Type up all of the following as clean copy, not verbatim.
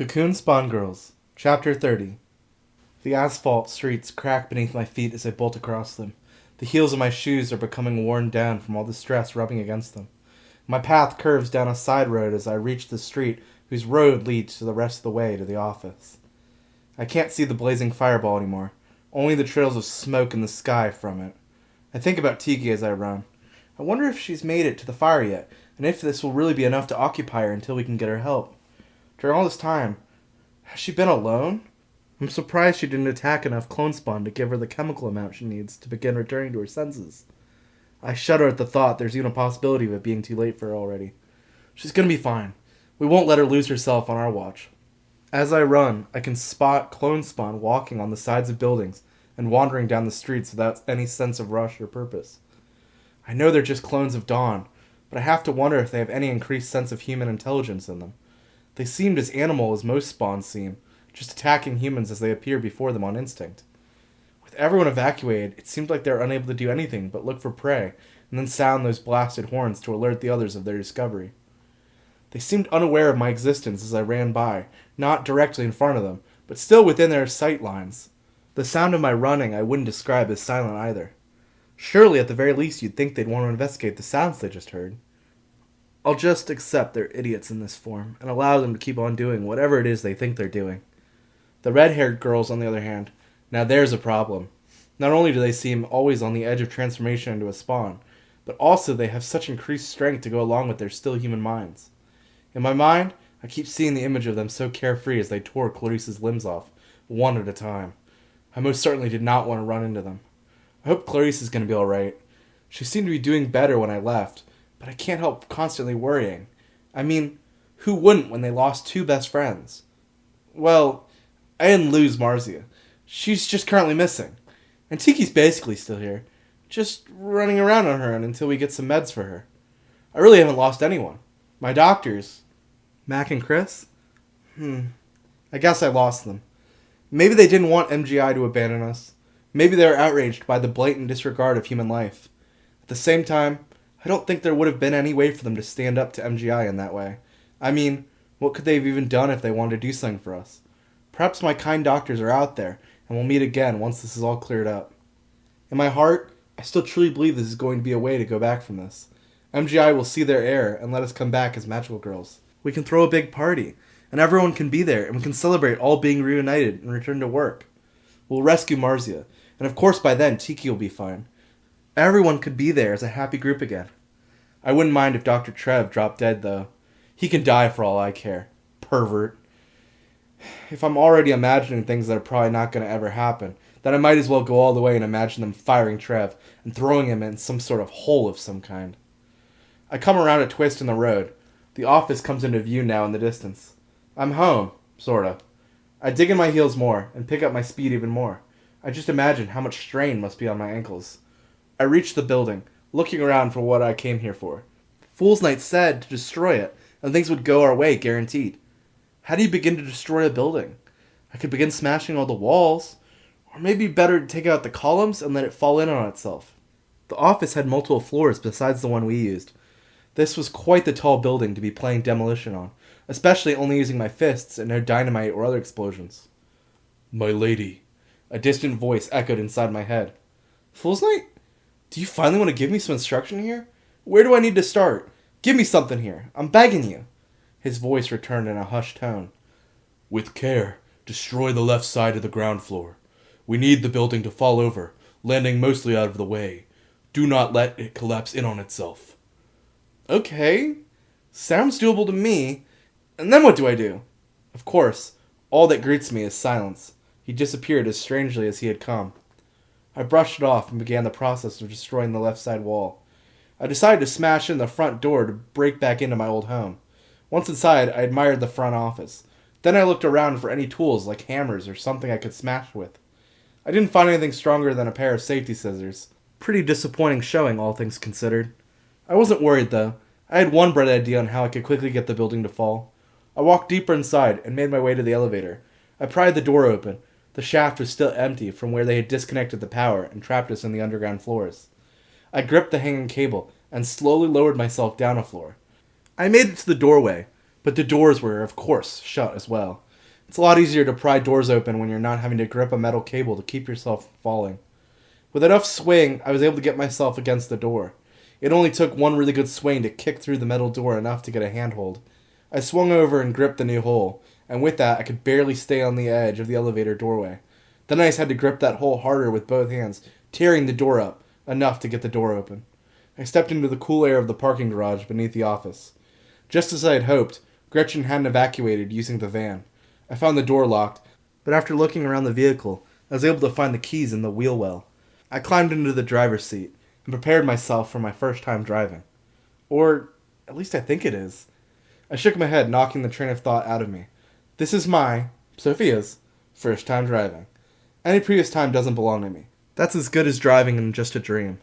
Cocoon Spawn Girls, Chapter 30. The asphalt streets crack beneath my feet as I bolt across them. The heels of my shoes are becoming worn down from all the stress rubbing against them. My path curves down a side road as I reach the street whose road leads to the rest of the way to the office. I can't see the blazing fireball anymore, only the trails of smoke in the sky from it. I think about Tiki as I run. I wonder if she's made it to the fire yet, and if this will really be enough to occupy her until we can get her help. During all this time, has she been alone? I'm surprised she didn't attack enough clone spawn to give her the chemical amount she needs to begin returning to her senses. I shudder at the thought there's even a possibility of it being too late for her already. She's gonna be fine. We won't let her lose herself on our watch. As I run, I can spot clone spawn walking on the sides of buildings and wandering down the streets without any sense of rush or purpose. I know they're just clones of Dawn, but I have to wonder if they have any increased sense of human intelligence in them. They seemed as animal as most spawns seem, just attacking humans as they appear before them on instinct. With everyone evacuated, it seemed like they were unable to do anything but look for prey, and then sound those blasted horns to alert the others of their discovery. They seemed unaware of my existence as I ran by, not directly in front of them, but still within their sight lines. The sound of my running I wouldn't describe as silent either. Surely, at the very least, you'd think they'd want to investigate the sounds they just heard. I'll just accept they're idiots in this form, and allow them to keep on doing whatever it is they think they're doing. The red-haired girls, on the other hand, now there's a problem. Not only do they seem always on the edge of transformation into a spawn, but also they have such increased strength to go along with their still human minds. In my mind, I keep seeing the image of them so carefree as they tore Clarice's limbs off, one at a time. I most certainly did not want to run into them. I hope Clarice is going to be alright. She seemed to be doing better when I left, but I can't help constantly worrying. I mean, who wouldn't when they lost two best friends? Well, I didn't lose Marzia. She's just currently missing. And Tiki's basically still here, just running around on her own until we get some meds for her. I really haven't lost anyone. My doctors, Mac and Chris? I guess I lost them. Maybe they didn't want MGI to abandon us. Maybe they were outraged by the blatant disregard of human life. At the same time, I don't think there would have been any way for them to stand up to MGI in that way. I mean, what could they have even done if they wanted to do something for us? Perhaps my kind doctors are out there, and we'll meet again once this is all cleared up. In my heart, I still truly believe this is going to be a way to go back from this. MGI will see their error and let us come back as magical girls. We can throw a big party, and everyone can be there, and we can celebrate all being reunited and return to work. We'll rescue Marzia, and of course by then Tiki will be fine. Everyone could be there as a happy group again. I wouldn't mind if Dr. Trev dropped dead, though. He can die for all I care. Pervert. If I'm already imagining things that are probably not going to ever happen, then I might as well go all the way and imagine them firing Trev and throwing him in some sort of hole of some kind. I come around a twist in the road. The office comes into view now in the distance. I'm home, sorta. I dig in my heels more and pick up my speed even more. I just imagine how much strain must be on my ankles. I reach the building, looking around for what I came here for. Fool's Night said to destroy it, and things would go our way, guaranteed. How do you begin to destroy a building? I could begin smashing all the walls, or maybe better to take out the columns and let it fall in on itself. The office had multiple floors besides the one we used. This was quite the tall building to be playing demolition on, especially only using my fists and no dynamite or other explosions. My lady, a distant voice echoed inside my head. Fool's Night? Do you finally want to give me some instruction here? Where do I need to start? Give me something here. I'm begging you. His voice returned in a hushed tone. With care, destroy the left side of the ground floor. We need the building to fall over, landing mostly out of the way. Do not let it collapse in on itself. Okay. Sounds doable to me. And then what do I do? Of course, all that greets me is silence. He disappeared as strangely as he had come. I brushed it off and began the process of destroying the left side wall. I decided to smash in the front door to break back into my old home. Once inside, I admired the front office. Then I looked around for any tools like hammers or something I could smash with. I didn't find anything stronger than a pair of safety scissors. Pretty disappointing showing, all things considered. I wasn't worried, though. I had one bright idea on how I could quickly get the building to fall. I walked deeper inside and made my way to the elevator. I pried the door open. The shaft was still empty from where they had disconnected the power and trapped us in the underground floors. I gripped the hanging cable and slowly lowered myself down a floor. I made it to the doorway, but the doors were, of course, shut as well. It's a lot easier to pry doors open when you're not having to grip a metal cable to keep yourself from falling. With enough swing, I was able to get myself against the door. It only took one really good swing to kick through the metal door enough to get a handhold. I swung over and gripped the new hole, and with that I could barely stay on the edge of the elevator doorway. Then I just had to grip that hole harder with both hands, tearing the door up, enough to get the door open. I stepped into the cool air of the parking garage beneath the office. Just as I had hoped, Gretchen hadn't evacuated using the van. I found the door locked, but after looking around the vehicle, I was able to find the keys in the wheel well. I climbed into the driver's seat and prepared myself for my first time driving. Or, at least I think it is. I shook my head, knocking the train of thought out of me. This is my, Sophia's, first time driving. Any previous time doesn't belong to me. That's as good as driving in just a dream.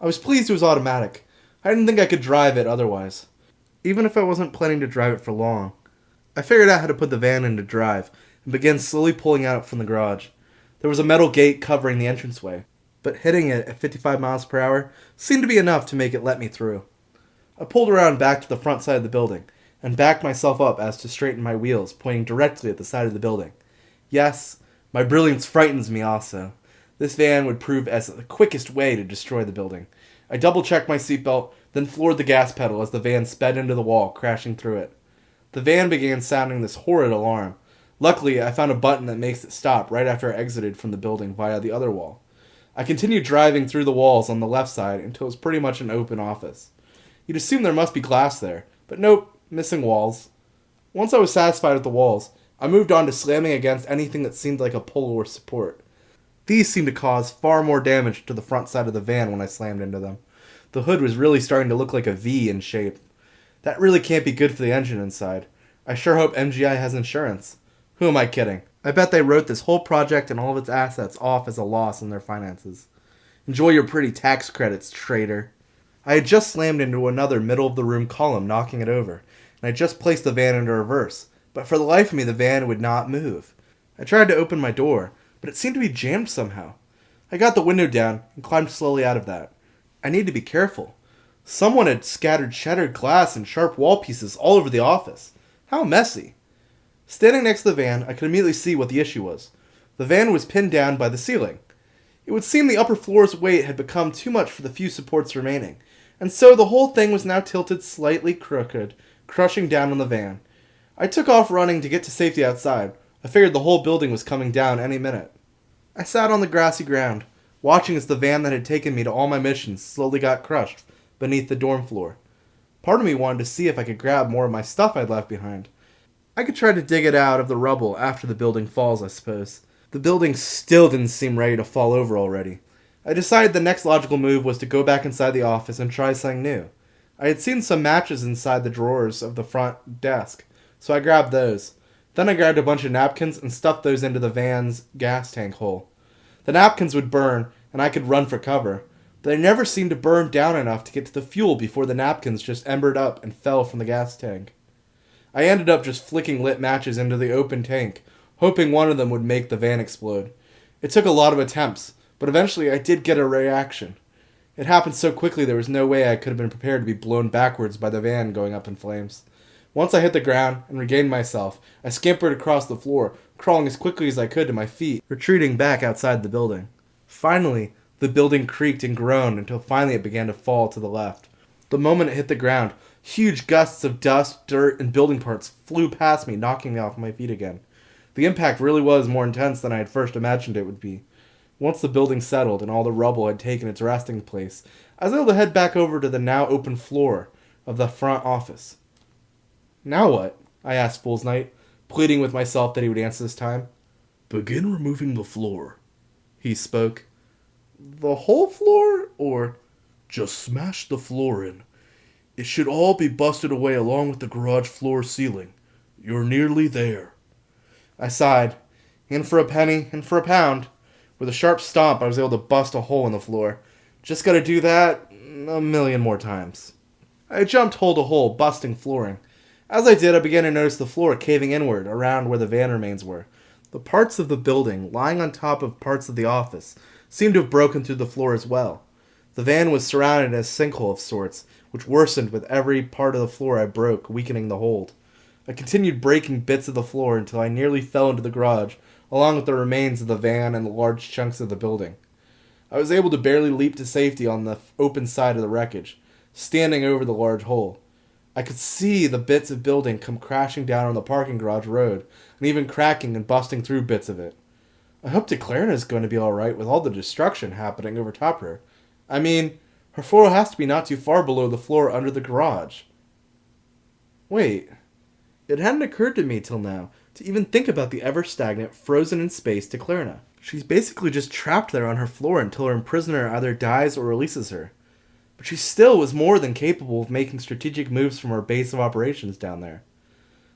I was pleased it was automatic. I didn't think I could drive it otherwise. Even if I wasn't planning to drive it for long. I figured out how to put the van into drive and began slowly pulling out from the garage. There was a metal gate covering the entranceway, but hitting it at 55 miles per hour seemed to be enough to make it let me through. I pulled around back to the front side of the building and backed myself up as to straighten my wheels, pointing directly at the side of the building. Yes, my brilliance frightens me also. This van would prove as the quickest way to destroy the building. I double-checked my seatbelt, then floored the gas pedal as the van sped into the wall, crashing through it. The van began sounding this horrid alarm. Luckily, I found a button that makes it stop right after I exited from the building via the other wall. I continued driving through the walls on the left side until it was pretty much an open office. You'd assume there must be glass there, but nope, missing walls. Once I was satisfied with the walls, I moved on to slamming against anything that seemed like a pull or support. These seemed to cause far more damage to the front side of the van when I slammed into them. The hood was really starting to look like a V in shape. That really can't be good for the engine inside. I sure hope MGI has insurance. Who am I kidding? I bet they wrote this whole project and all of its assets off as a loss in their finances. Enjoy your pretty tax credits, traitor. I had just slammed into another middle-of-the-room column, knocking it over, and I just placed the van into reverse, but for the life of me the van would not move. I tried to open my door, but it seemed to be jammed somehow. I got the window down and climbed slowly out of that. I need to be careful. Someone had scattered shattered glass and sharp wall pieces all over the office. How messy. Standing next to the van, I could immediately see what the issue was. The van was pinned down by the ceiling. It would seem the upper floor's weight had become too much for the few supports remaining, and so the whole thing was now tilted slightly crooked, crushing down on the van. I took off running to get to safety outside. I figured the whole building was coming down any minute. I sat on the grassy ground, watching as the van that had taken me to all my missions slowly got crushed beneath the dorm floor. Part of me wanted to see if I could grab more of my stuff I'd left behind. I could try to dig it out of the rubble after the building falls, I suppose. The building still didn't seem ready to fall over already. I decided the next logical move was to go back inside the office and try something new. I had seen some matches inside the drawers of the front desk, so I grabbed those. Then I grabbed a bunch of napkins and stuffed those into the van's gas tank hole. The napkins would burn, and I could run for cover, but they never seemed to burn down enough to get to the fuel before the napkins just embered up and fell from the gas tank. I ended up just flicking lit matches into the open tank, hoping one of them would make the van explode. It took a lot of attempts, but eventually I did get a reaction. It happened so quickly there was no way I could have been prepared to be blown backwards by the van going up in flames. Once I hit the ground and regained myself, I scampered across the floor, crawling as quickly as I could to my feet, retreating back outside the building. Finally, the building creaked and groaned until finally it began to fall to the left. The moment it hit the ground, huge gusts of dust, dirt, and building parts flew past me, knocking me off my feet again. The impact really was more intense than I had first imagined it would be. Once the building settled and all the rubble had taken its resting place, I was able to head back over to the now open floor of the front office. Now what? I asked Fool's Knight, pleading with myself that he would answer this time. Begin removing the floor, he spoke. The whole floor, or? Just smash the floor in. It should all be busted away along with the garage floor ceiling. You're nearly there. I sighed. In for a penny, in for a pound. With a sharp stomp, I was able to bust a hole in the floor. Just gotta do that a million more times. I jumped hole to hole, busting flooring. As I did, I began to notice the floor caving inward around where the van remains were. The parts of the building, lying on top of parts of the office, seemed to have broken through the floor as well. The van was surrounded in a sinkhole of sorts, which worsened with every part of the floor I broke, weakening the hold. I continued breaking bits of the floor until I nearly fell into the garage, along with the remains of the van and the large chunks of the building. I was able to barely leap to safety on the open side of the wreckage, standing over the large hole. I could see the bits of building come crashing down on the parking garage road, and even cracking and busting through bits of it. I hope Declarina is going to be alright with all the destruction happening over top of her. I mean, her floor has to be not too far below the floor under the garage. Wait, it hadn't occurred to me till now to even think about the ever-stagnant, frozen-in-space Declarina. She's basically just trapped there on her floor until her imprisoner either dies or releases her. But she still was more than capable of making strategic moves from her base of operations down there.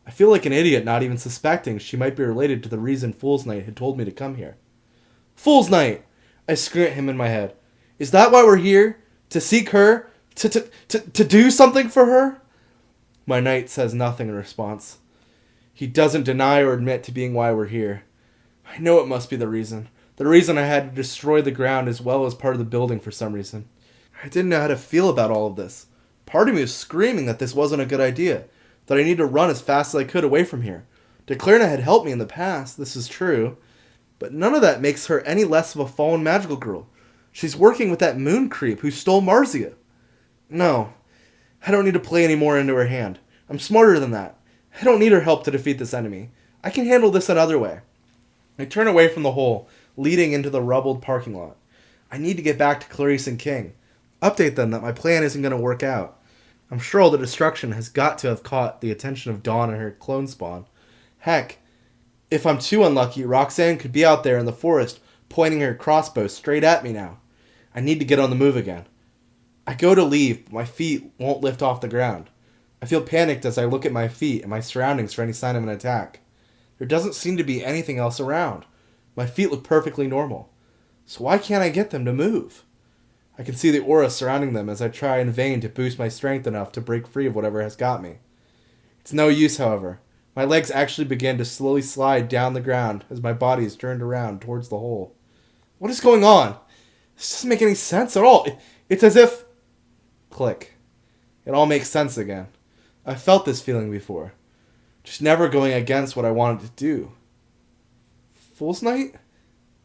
I feel like an idiot not even suspecting she might be related to the reason Fool's Night had told me to come here. Fool's Night! I scream at him in my head. Is that why we're here? To seek her? To do something for her? My knight says nothing in response. He doesn't deny or admit to being why we're here. I know it must be the reason. The reason I had to destroy the ground as well as part of the building for some reason. I didn't know how to feel about all of this. Part of me was screaming that this wasn't a good idea, that I need to run as fast as I could away from here. Declarina had helped me in the past, this is true, but none of that makes her any less of a fallen magical girl. She's working with that moon creep who stole Marzia. No, I don't need to play any more into her hand. I'm smarter than that. I don't need her help to defeat this enemy. I can handle this another way. I turn away from the hole, leading into the rubbled parking lot. I need to get back to Clarice and King. Update them that my plan isn't going to work out. I'm sure all the destruction has got to have caught the attention of Dawn and her clone spawn. Heck, if I'm too unlucky, Roxanne could be out there in the forest pointing her crossbow straight at me now. I need to get on the move again. I go to leave, but my feet won't lift off the ground. I feel panicked as I look at my feet and my surroundings for any sign of an attack. There doesn't seem to be anything else around. My feet look perfectly normal. So why can't I get them to move? I can see the aura surrounding them as I try in vain to boost my strength enough to break free of whatever has got me. It's no use, however. My legs actually begin to slowly slide down the ground as my body is turned around towards the hole. What is going on? This doesn't make any sense at all. It's as if... Click. It all makes sense again. I've felt this feeling before. Just never going against what I wanted to do. Fool's Night?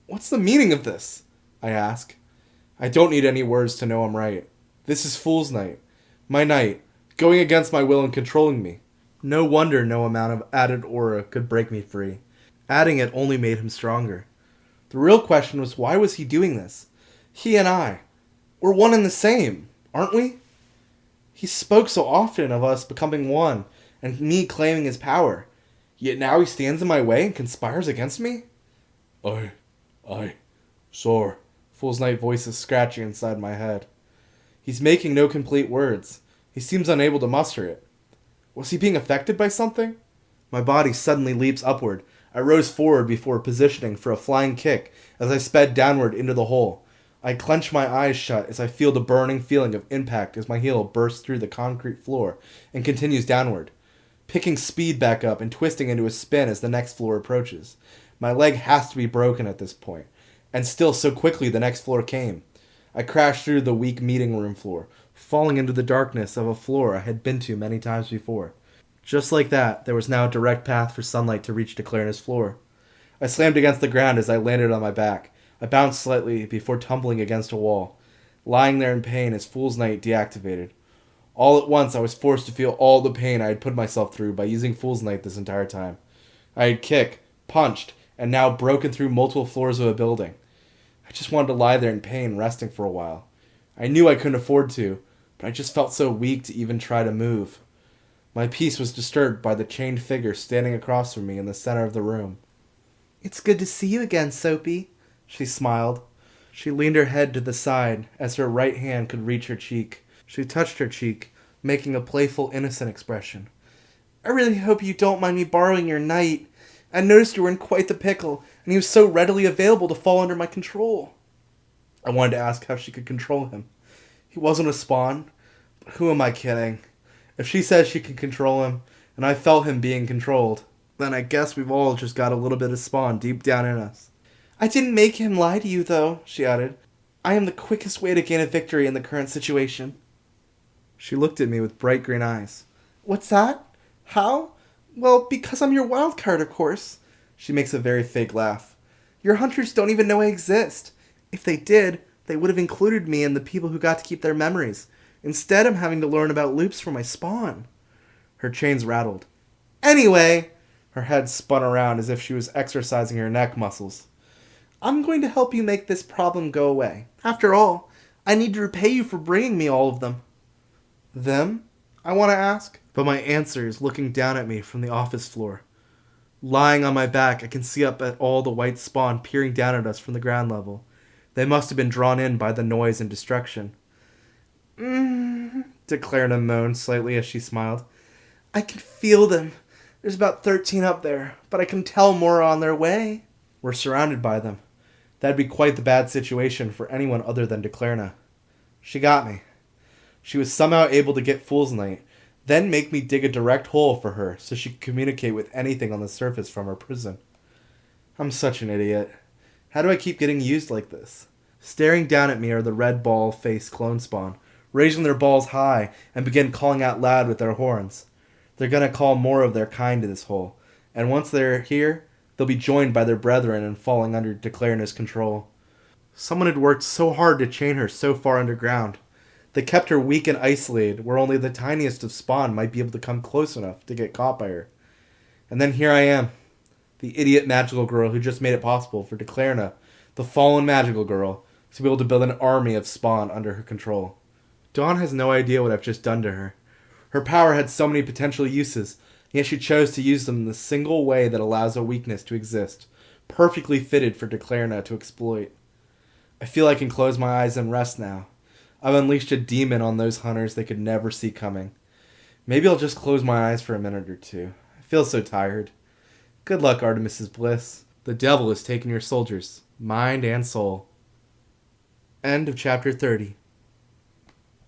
What's the meaning of this? I ask. I don't need any words to know I'm right. This is Fool's Night. My knight, going against my will and controlling me. No wonder no amount of added aura could break me free. Adding it only made him stronger. The real question was, why was he doing this? He and I. We're one and the same, aren't we? He spoke so often of us becoming one, and me claiming his power. Yet now he stands in my way and conspires against me? Sore. Fool's Night voice is scratching inside my head. He's making no complete words. He seems unable to muster it. Was he being affected by something? My body suddenly leaps upward. I rose forward before positioning for a flying kick as I sped downward into the hole. I clench my eyes shut as I feel the burning feeling of impact as my heel bursts through the concrete floor and continues downward, picking speed back up and twisting into a spin as the next floor approaches. My leg has to be broken at this point, and still so quickly the next floor came. I crashed through the weak meeting room floor, falling into the darkness of a floor I had been to many times before. Just like that, there was now a direct path for sunlight to reach Declarina's floor. I slammed against the ground as I landed on my back. I bounced slightly before tumbling against a wall, lying there in pain as Fool's Night deactivated. All at once I was forced to feel all the pain I had put myself through by using Fool's Night this entire time. I had kicked, punched, and now broken through multiple floors of a building. I just wanted to lie there in pain, resting for a while. I knew I couldn't afford to, but I just felt so weak to even try to move. My peace was disturbed by the chained figure standing across from me in the center of the room. "It's good to see you again, Soapy," she smiled. She leaned her head to the side as her right hand could reach her cheek. She touched her cheek, making a playful, innocent expression. "I really hope you don't mind me borrowing your knight. I noticed you were in quite the pickle, and he was so readily available to fall under my control." I wanted to ask how she could control him. He wasn't a spawn, but who am I kidding? If she says she can control him, and I felt him being controlled, then I guess we've all just got a little bit of spawn deep down in us. "I didn't make him lie to you, though," she added. "I am the quickest way to gain a victory in the current situation." She looked at me with bright green eyes. "What's that? How? Well, because I'm your wild card, of course. She makes a very fake laugh. Your hunters don't even know I exist. If they did, they would have included me in the people who got to keep their memories. Instead, I'm having to learn about loops from my spawn. Her chains rattled. Anyway, her head spun around as if she was exercising her neck muscles. I'm going to help you make this problem go away. After all, I need to repay you for bringing me all of them. Them? I want to ask. But my answer is looking down at me from the office floor. Lying on my back, I can see up at all the white spawn peering down at us from the ground level. They must have been drawn in by the noise and destruction. Declarna moaned slightly as she smiled. I can feel them. There's about 13 up there, but I can tell more are on their way. We're surrounded by them. That'd be quite the bad situation for anyone other than Declarna. She got me. She was somehow able to get Fool's Night, then make me dig a direct hole for her so she could communicate with anything on the surface from her prison. I'm such an idiot. How do I keep getting used like this? Staring down at me are the red ball-faced clone spawn, raising their balls high and begin calling out loud with their horns. They're going to call more of their kind to this hole, and once they're here, they'll be joined by their brethren in falling under Declarna's control. Someone had worked so hard to chain her so far underground. They kept her weak and isolated, where only the tiniest of spawn might be able to come close enough to get caught by her. And then here I am, the idiot magical girl who just made it possible for Declarna, the fallen magical girl, to be able to build an army of spawn under her control. Dawn has no idea what I've just done to her. Her power had so many potential uses, yet she chose to use them in the single way that allows a weakness to exist, perfectly fitted for Declarna to exploit. I feel I can close my eyes and rest now. I've unleashed a demon on those hunters they could never see coming. Maybe I'll just close my eyes for a minute or two. I feel so tired. Good luck, Artemis's Bliss. The devil has taken your soldiers, mind and soul. End of chapter 30.